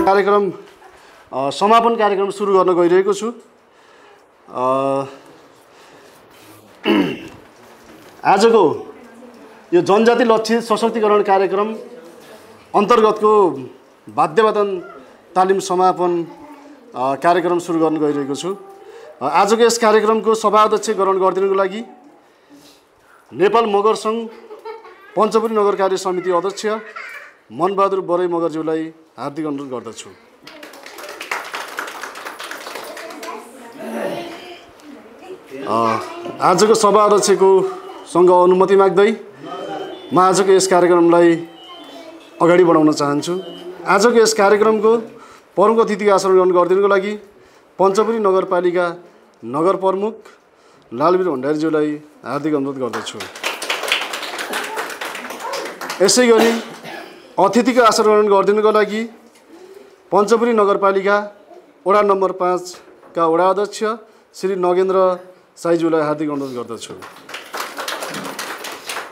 कार्यक्रम समापन कार्यक्रम सुरु गर्न गइरहेको छु। आजको यो जनजाति लक्षित सशक्तिकरण कार्यक्रम अन्तर्गतको वाद्यवादन तालिम समापन कार्यक्रम सुरु गर्न गइरहेको छु। आजको यस कार्यक्रमको सभाध्यक्ष ग्रहण गरिदिनुको लागि नेपाल मगर सङ्घ पञ्चपुरी नगर कार्य समिति अध्यक्ष मनबहादुर बराई मगरज्यूलाई हार्दिक अनुरोध गर्दछु। आजको सभा अध्यक्षको सँग अनुमति माग्दै म आजको यस कार्यक्रमलाई अगाडि बढाउन चाहन्छु। आजको यस कार्यक्रमको प्रमुख अतिथिको आसन ग्रहण गरिदिनुको लागि पञ्चपुरी नगरपालिका नगर प्रमुख लालवीर भण्डारीज्यूलाई हार्दिक अनुरोध गर्दछु। यसै गरी अतिथिको आसन ग्रहण गरिदिनुको लागि पञ्चपुरी नगरपालिका वडा नम्बर 5 का वडा अध्यक्ष श्री नगेन्द्र साईज्यूलाई हार्दिक अनुरोध गर्दछु।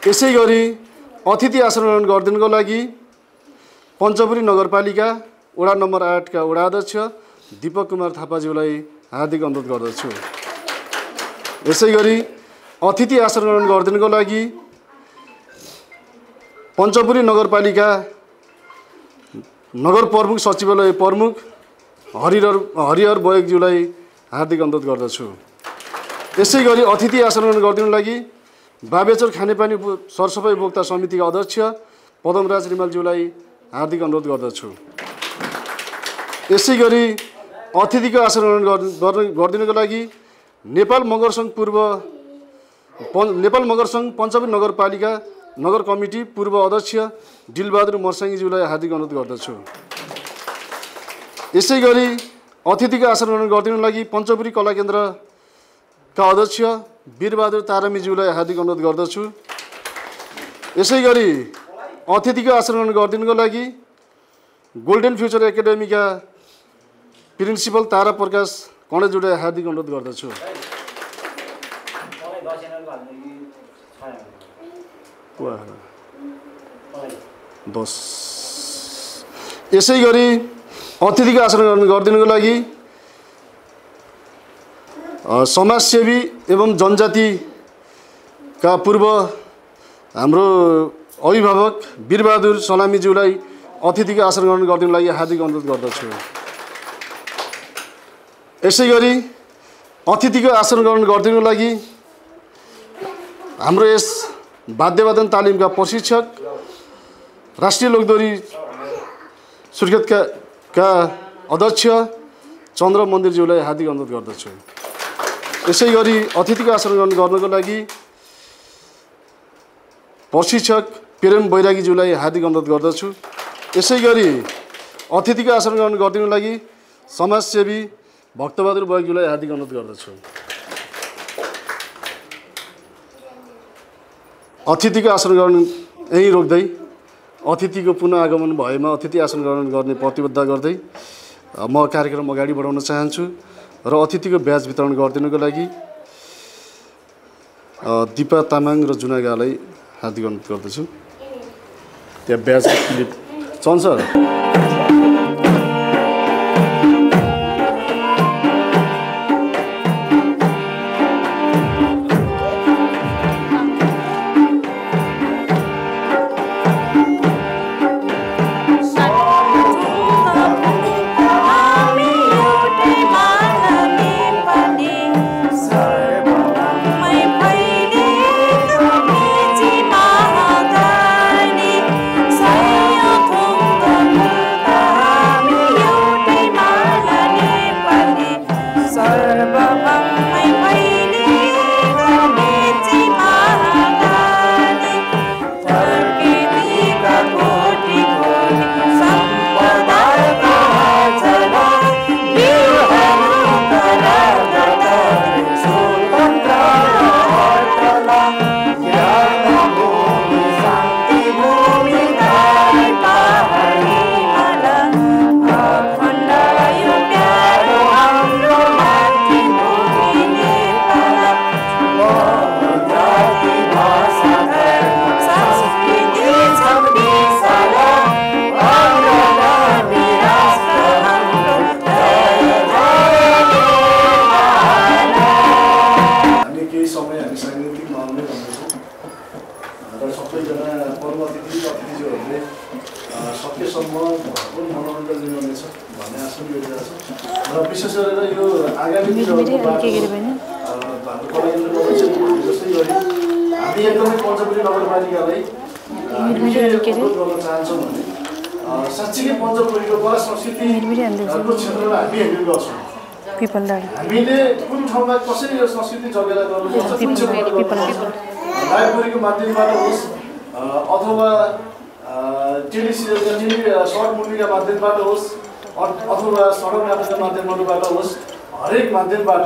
यसै गरी अतिथि आसन ग्रहण गरिदिनुको लागि पञ्चपुरी नगरपालिका वडा नम्बर 8 का वडा अध्यक्ष दीपक कुमार थापाज्यूलाई हार्दिक अनुरोध गर्दछु। यसै गरी अतिथि आसन ग्रहण गरिदिनुको लागि पञ्चपुरी नगरपालिका नगर प्रमुख सचिवालय प्रमुख हरिहर बोयकज्यूलाई हार्दिक अनुरोध गर्दछु। यसै गरी अतिथि आसन ग्रहण गरिदिनुको लागि बाबेचर खानेपानी सरसफाई उपभोक्ता समितिका अध्यक्ष पदमराज रिमालज्यूलाई हार्दिक अनुरोध गर्दछु। यसै गरी अतिथिको आसन ग्रहण गरिदिनुको लागि नेपाल मगर सङ्घ पञ्चपुरी नगरपालिका नगर कमिटी पूर्व अध्यक्ष दिलबहादुर मर्साङज्यूलाई हार्दिक अनुरोध गर्दछु। यसै गरी अतिथिको आसन ग्रहण गरिदिनुको लागि पञ्चपुरी कला केन्द्रका अध्यक्ष वीरबहादुर तारामीज्यूलाई हार्दिक अनुरोध गर्दछु। यसै गरी अतिथिको आसन ग्रहण गरिदिनुको लागि गोल्डन फ्युचर एकाडेमीका प्रिन्सिपल तारा प्रकाश कणेज्यूलाई हार्दिक अनुरोध गर्दछु। यसै गरी अतिथिको आसन ग्रहण गरिदिनुको लागि समाजसेवी एवं जनजातिका पूर्व हाम्रो अभिभावक वीरबहादुर सलामीज्यूलाई अतिथिको आसन ग्रहण गरिदिनुको लागि हार्दिक अनुरोध गर्दछु। यसै गरी अतिथिको आसन ग्रहण गरिदिनुको लागि हाम्रो यस वाद्यवादन तालिमका प्रशिक्षक राष्ट्रिय लोकदोरी सुर्खेतका अध्यक्ष चन्द्र मन्दिरज्यूलाई हार्दिक अनुरोध गर्दछु। यसै गरी अतिथिको आसन ग्रहण गर्नको लागि प्रशिक्षक प्रेम बैरागीज्यूलाई हार्दिक अनुरोध गर्दछु। यसै गरी अतिथिको आसन ग्रहण गरिदिनुको लागि समाजसेवी भक्तबहादुर बोयकज्यूलाई हार्दिक अनुरोध गर्दछु। अतिथिको आसन ग्रहण यहीँ रोक्दै अतिथिको पुनः आगमन भएमा अतिथि आसन ग्रहण गर्ने प्रतिबद्धता गर्दै म कार्यक्रम अगाडि बढाउन चाहन्छु र अतिथिको ब्याज वितरण गरिदिनुको लागि दिपा तामाङ र जुनागालाई हार्दिक अनुरोध गर्दछु। त्यहाँ ब्याज क्लिप चल्छ। हामीले सकेसम्म भरपुर मनोरञ्जन दिनुहुनेछ भन्ने आशा गरिरहेको छ र विशेष गरेर यो आगामी दिनहरूको जस्तै गरी हामी एकदमै पञ्चपुरी नगरपालिकालाई अनुरोध गर्न चाहन्छौँ भने साँच्चीकै पञ्चपुरीको कला संस्कृतिको क्षेत्रमा हामी हेर्ने गर्छौँ हामीले कुन ठाउँमा कसरी यो संस्कृति जगेरा गर्नुपर्छ कुन क्षेत्रमा गर्नुपर्छ लाइब्रेरीको माध्यमबाट होस् अथवा टेली सर्ट मुभीका माध्यमबाट होस् अथवा सडक नाटकका माध्यमबाट होस् हरेक माध्यमबाट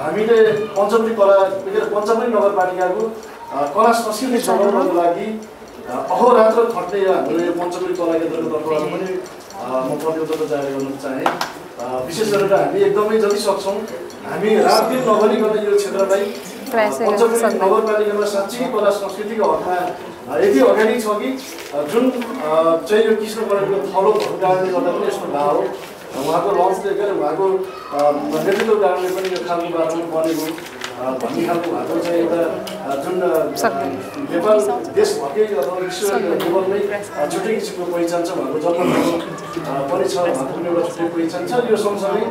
हामीले पञ्चपुरी नगरपालिकाको कला संस्कृति जगाउनको लागि अहोरात्र खट्ने हाम्रो यो पञ्चपुरी कला केन्द्रको तर्फबाट पनि म प्रतिबद्धता जारी गर्न चाहे विशेष गरेर हामी एकदमै जति सक्छौँ हामी रातदिन नभनिकन यो क्षेत्रलाई पञ्चपुरी नगरपालिकामा साँच्चै कला संस्कृतिको हकमा यति अगाडि छ कि जुन चाहिँ यो कृष्ण पौडेलको थलोहरूको कारणले गर्दा पनि यसमा भाव हो उहाँको लन्चले गरेर उहाँको नेतृत्वको कारणले पनि यो खालको वातावरण बनेको भन्ने खालको उहाँको चाहिँ एउटा जुन नेपाल देशभरकै अथवा विश्व लेभलमै छुट्टै किसिमको पहिचान छ उहाँको जन्मदिन पनि छ उहाँको पनि एउटा छुट्टै पहिचान छ यो सँगसँगै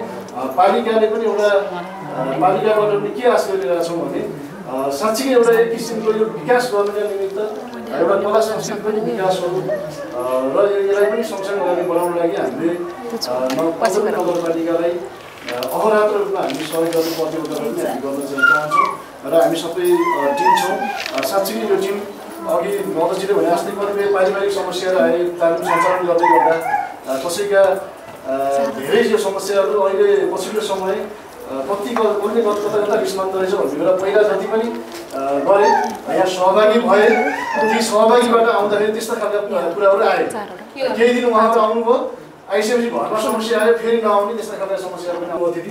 पालिकाले पनि एउटा पालिकाबाट पनि के आश गरिरहेका छौँ भने साँच्चीकै एउटा एक किसिमको यो विकास गर्नका निमित्त एउटा कला संस्कृति पनि विकास हो र यसलाई पनि सँगसँगै अगाडि बढाउनको लागि हामीले पञ्चपुरी नगरपालिकालाई अहोरात्र रूपमा हामी सहयोग गर्ने प्रतिबद्धता पनि हामी गर्न चाहन्छौँ र हामी सबै टिम छौँ साँच्चीकै यो टिम अघि मधुजीले भने जस्तै कतिपय पारिवारिक समस्याहरू आए तालिम सञ्चालन गर्दै गर्दा कसैका धेरै यो समस्याहरू अहिले पछिल्लो समय कति कता विस्मन्त रहेछ भन्ने कुरा पहिला जति पनि गरे यहाँ सहभागी भए ती सहभागीबाट आउँदाखेरि त्यस्ता खालका कुराहरू आए केही दिन उहाँहरू आउनुभयो आइसकेपछि घरमा समस्या आयो फेरि नआउने त्यस्ता खालका समस्याहरू पनि अतिथि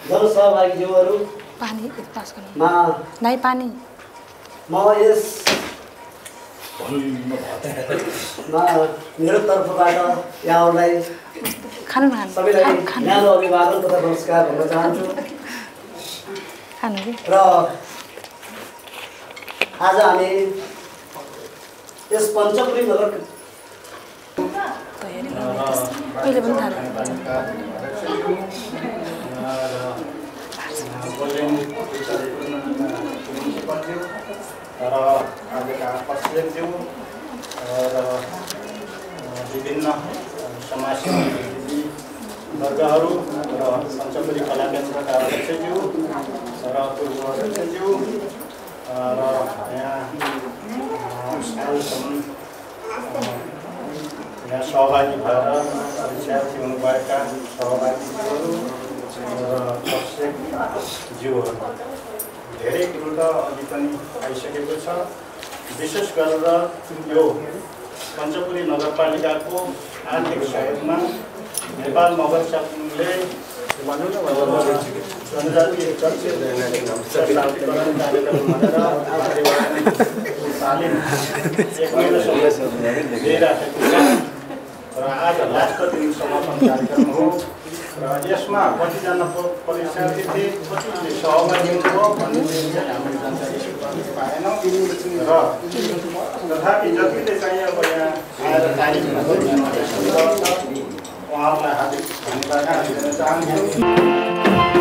जनसहभागीज्यूहरू पानी म यस मेरो तर्फबाट यहाँहरूलाई सबैलाई न्यानो अभिवादन तथा नमस्कार भन्न चाहन्छु र आज हामी यस पञ्चपुरी नगर र आजका प्रशिक्षकज्यू र विभिन्न समाजसेवी वर्गहरू र पञ्चपुरी कला केन्द्रका अध्यक्षज्यू र पूर्व अध्यक्षज्यू र यहाँ सहभागी भएर विद्यार्थी हुनुभएका सहभागीहरू र प्रशिक्षकज्यूहरू धेरै कुरो त अघि पनि आइसकेको छ। विशेष गरेर यो पञ्चपुरी नगरपालिकाको आर्थिक सहयोगमा नेपाल मगर संघले जनजातीय कार्यक्रम तालिम 1 महिनासम्म दिइराखेको छ र आज लास्ट दिन समापन कार्यक्रम हो र यसमा कतिजना परीक्षार्थी थिए कतिले सहभागी हुनुभयो भन्ने चाहिँ हामीले जानकारी पाएनौँ र तथापि जतिले चाहिँ अब यहाँ आएर तालिम उहाँहरूलाई हार्दिक धन्यवाद दिन चाहन्छु।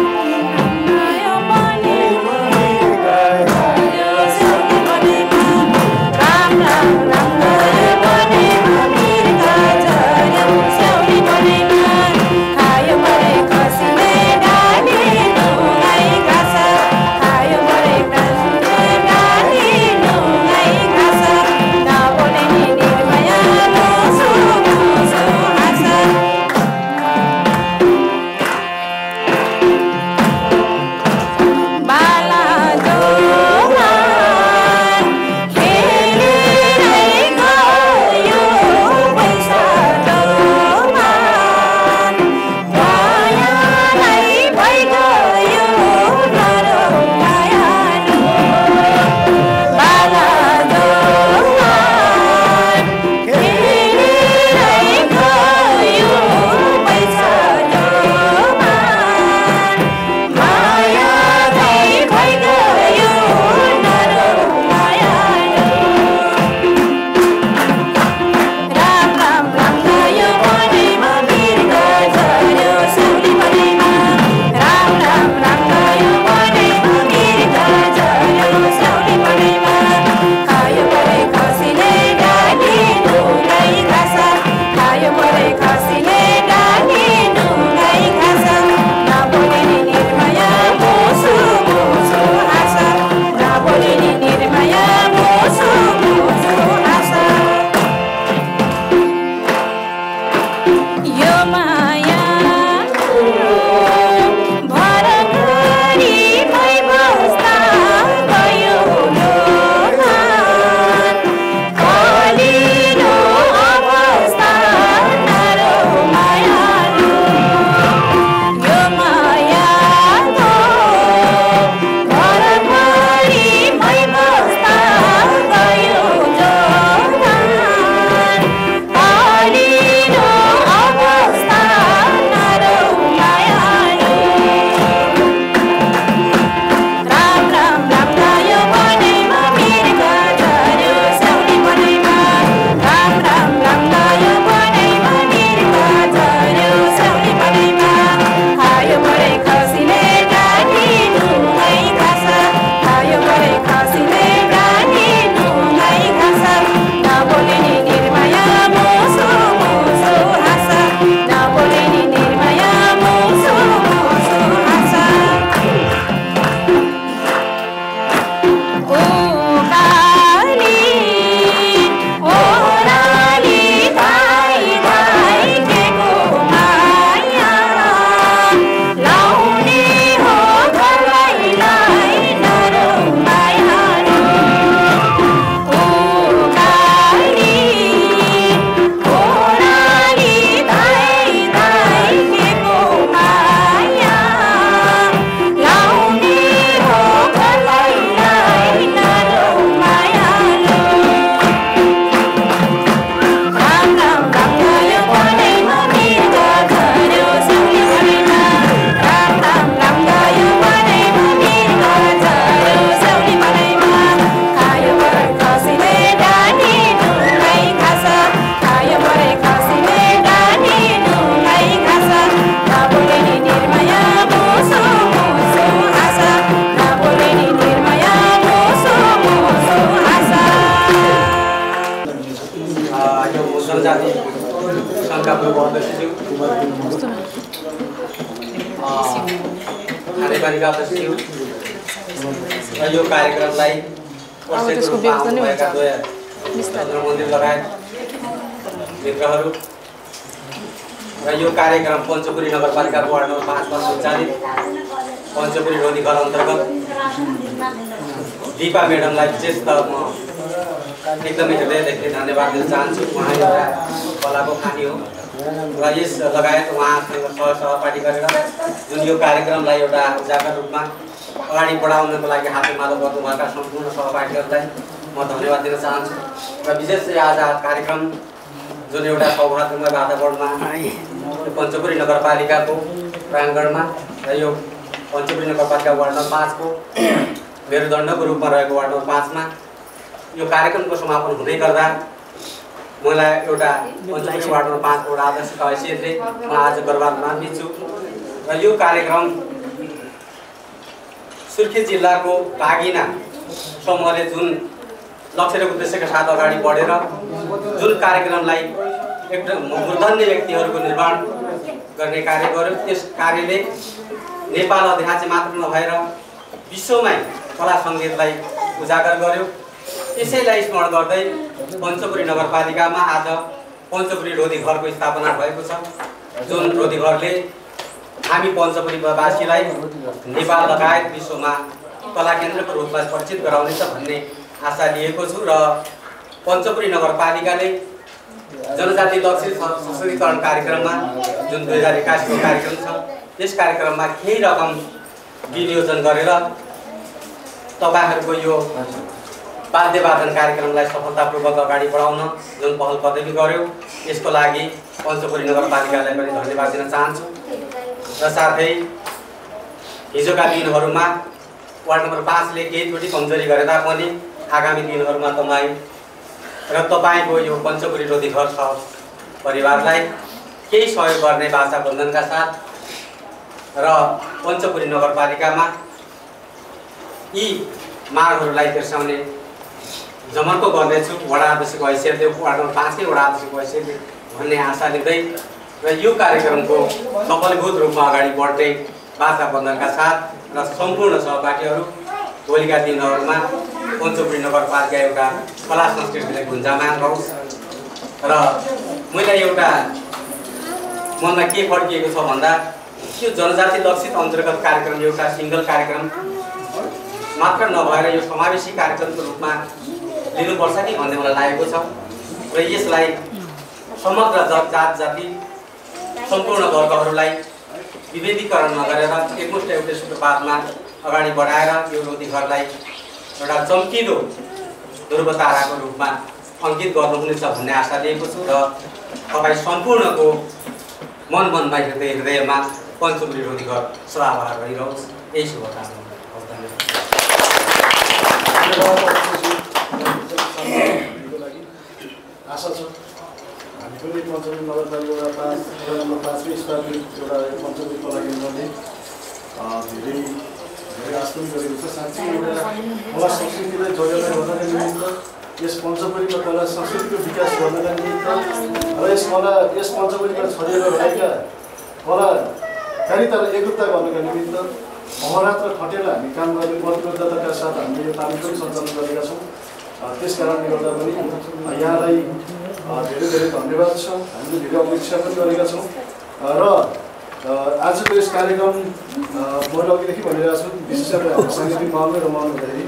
खानेपानीका अध्यक्ष र यो कार्यक्रमलाई मन्दिर लगायत मित्रहरू र यो कार्यक्रम पञ्चपुरी नगरपालिका वार्ड नम्बर 5 मा सञ्चालित पञ्चपुरी रोधी घर अन्तर्गत दिपा म्याडमलाई विशेष त म एकदमै हृदयदेखि धन्यवाद दिन चाहन्छु। उहाँ एउटा कलाको खानी हो र यस लगायत उहाँसँग सहपाठी गरेर जुन यो कार्यक्रमलाई एउटा उजागर रूपमा अगाडि बढाउनको लागि हातेमालो गर्नुभएका सम्पूर्ण सहपाठीहरूलाई म धन्यवाद दिन चाहन्छु। र विशेष आज कार्यक्रम जुन एउटा सौहार्दमय वातावरणमा पञ्चपुरी नगरपालिकाको प्राङ्गणमा र यो पञ्चपुरी नगरपालिका वार्ड नम्बर 5 को मेरुदण्डको रूपमा रहेको वार्ड नम्बर 5 मा यो कार्यक्रमको समापन हुँदै गर्दा मलाई एउटा पञ्चपुरी वार्ड नम्बर 5 को एउटा अध्यक्षका हैसियतले म आज गर्वान्वित छु। र यो कार्यक्रम सुर्खेत जिल्लाको बागिना समूहले जुन लक्ष्य र उद्देश्यका साथ अगाडि बढेर जुन कार्यक्रमलाई एकदम मूर्धन्य व्यक्तिहरूको निर्माण गर्ने कार्य गर्यो, त्यस कार्यले नेपाल अधिराज्य मात्र नभएर विश्वमै कला सङ्गीतलाई उजागर गर्यो। त्यसैलाई स्मरण गर्दै पञ्चपुरी नगरपालिकामा आज पञ्चपुरी रोधी घरको स्थापना भएको छ, जुन रोधी घरले हामी पञ्चपुरीवासीलाई नेपाल लगायत विश्वमा कला केन्द्रको रूपमा परिचित गराउनेछ भन्ने आशा लिएको छु। र पञ्चपुरी नगरपालिकाले जनजाति लक्षित सशक्तिकरण कार्यक्रममा जुन 2081 को कार्यक्रम छ, त्यस कार्यक्रममा केही रकम विनियोजन गरेर तपाईहरुको यो वाद्यवादन कार्यक्रमलाई सफलतापूर्वक अगाडि बढाउन जुन पहल कदमी गर्यो, यसको लागि पञ्चपुरी नगरपालिकालाई पनि धन्यवाद दिन चाहन्छु। र साथै हिजोका दिनहरूमा वार्ड नम्बर 5 ले केही त्रुटि कमजोरी गरे तापनि आगामी दिनहरूमा तपाईको यो पञ्चपुरी रोधी घर परिवारलाई केही सहयोग गर्ने वाचा बन्धनका साथ र पञ्चपुरी नगरपालिकामा यी मागहरूलाई तिर्साउने जमर्को गर्नेछु वडा अध्यक्षको हैसियतले, वार्ड नम्बर 5 के वडा अध्यक्षको हैसियतले भन्ने आशा लिँदै र यो कार्यक्रमको सफलभूत रूपमा अगाडि बढ्दै वाचा बन्धनका साथ र सम्पूर्ण सहपाठीहरू भोलिका दिनहरूमा पञ्चपुरी नगरपालिका एउटा कला संस्कृतिलाई गुन्जामान गरोस्। र मैले एउटा मनमा के फर्किएको छ भन्दा यो जनजाति लक्षित अन्तर्गत कार्यक्रम एउटा सिंगल कार्यक्रम मात्र नभएर यो समावेशी कार्यक्रमको रूपमा लिनुपर्छ कि भन्ने मलाई लागेको छ। र यसलाई समग्र जात जाति सम्पूर्ण वर्गहरूलाई विभेदीकरण नगरेर एकमुष्ट एउटै सूत्रपातमा अगाडि बढाएर यो रोधी घरलाई एउटा चम्किलो ध्रुवताराको रूपमा अङ्कित गर्नुहुनेछ भन्ने आशा लिएको छु। र तपाईँ सम्पूर्णको मनमा हृदयमा पञ्चपुरी रोधी घर सदाबहार रहिरहोस्, यही शुभकामना। आशा छ हामी पनि पञ्चपुरी नगरपालिका 5 स्थापित एउटा पञ्चपुरी कला केन्द्रले धेरै आश्रम गरेको छ। साँच्चै एउटा कला संस्कृतिलाई जोगाउन गर्नका निमित्त, यस पञ्चपुरीको कला संस्कृतिको विकास गर्नका निमित्त र यस पञ्चपुरीमा छरिएर रहेका कलाकारितालाई एकरूपता गर्नका निमित्त अहरात्र खटेर हामी काम गर्ने प्रतिबद्धताका साथ हामीले यो तालिम पनि सञ्चालन गरेका छौँ। त्यस कारणले गर्दा पनि यहाँलाई धेरै धेरै धन्यवाद छ। हामीले धेरै अपेक्षा पनि गरेका छौँ र आजको यस कार्यक्रम मैले अघिदेखि भनिरहेको छु, विशेष गरी हामी साङ्गीतिक माहौलमै रमाउनु हुँदाखेरि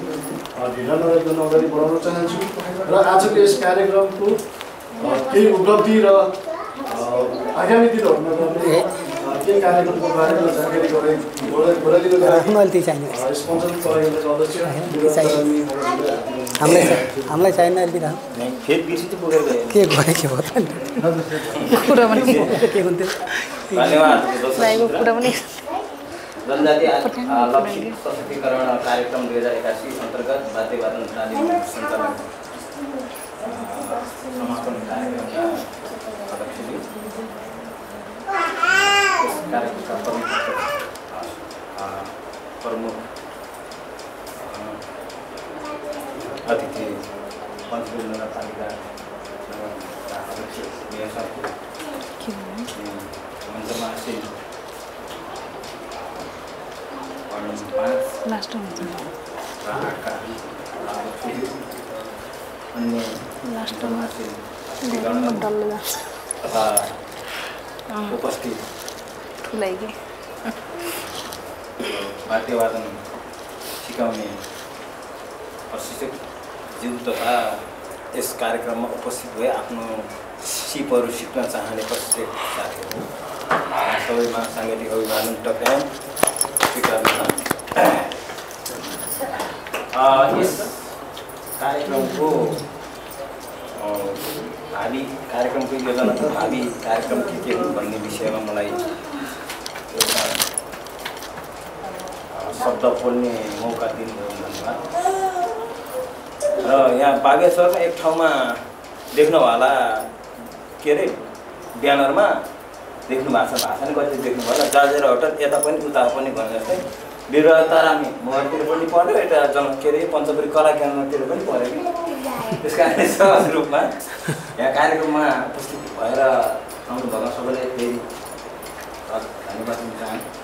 ढिला नगरिकन अगाडि बढाउन चाहन्छु। र आजको यस कार्यक्रमको केही उपलब्धि र आगामी दिनहरूमा गर्ने केही कार्यक्रमको बारेमा जानकारी गराइदिनु हामीलाई चाहिने अहिले के गरे के भयो कुरा पनि के हुन्थ्यो। धन्यवाद। जनजाति लक्षित सशक्तिकरण कार्यक्रम 2081 अन्तर्गत वाद्यवादन तालिम सञ्चालन समापन कार्यक्रमका अध्यक्षज्यू, कार्यक्रमका प्रमुख अतिथि पञ्चपुरी नगरपालिका अध्यक्ष मेयर साहब, मञ्चमा आसीन वार्ड नम्बर 5 लास्ट हुन्छ र 8 का अन्य लास्टमा शक्तिकरण डल्लो तथा उपस्थित ठुलै के वाद्यवादन सिकाउने प्रशिक्षक ज्यू तथा यस कार्यक्रममा उपस्थित भए आफ्नो सिपहरू सिक्न चाहने प्रशिक्षक साथीहरू सबैमा साङ्गीतिक अभिवादन टक्राउँ स्वीकार्न। यस कार्यक्रमको भावी कार्यक्रमको योजना त भावी कार्यक्रम के हुन् भन्ने विषयमा मलाई एउटा शब्द बोल्ने मौका दिनुभयो धन्यवाद। र यहाँ बागेश्वरमा एक ठाउँमा देख्नु होला के अरे ब्यानरमा देख्नु भएको छ भाषण कति देख्नु होला जाजेर होटल यता पनि उता पनि भने जस्तै बिरुवा तारामी मोहरतिर पनि पऱ्यो यता के अरे पञ्चपुरी कला केन्द्रतिर पनि पऱ्यो कि त्यस कारणले सहज रूपमा यहाँ कार्यक्रममा उपस्थित भएर आउनुभएको सबैलाई फेरि धन्यवाद दिन चाहन्छु।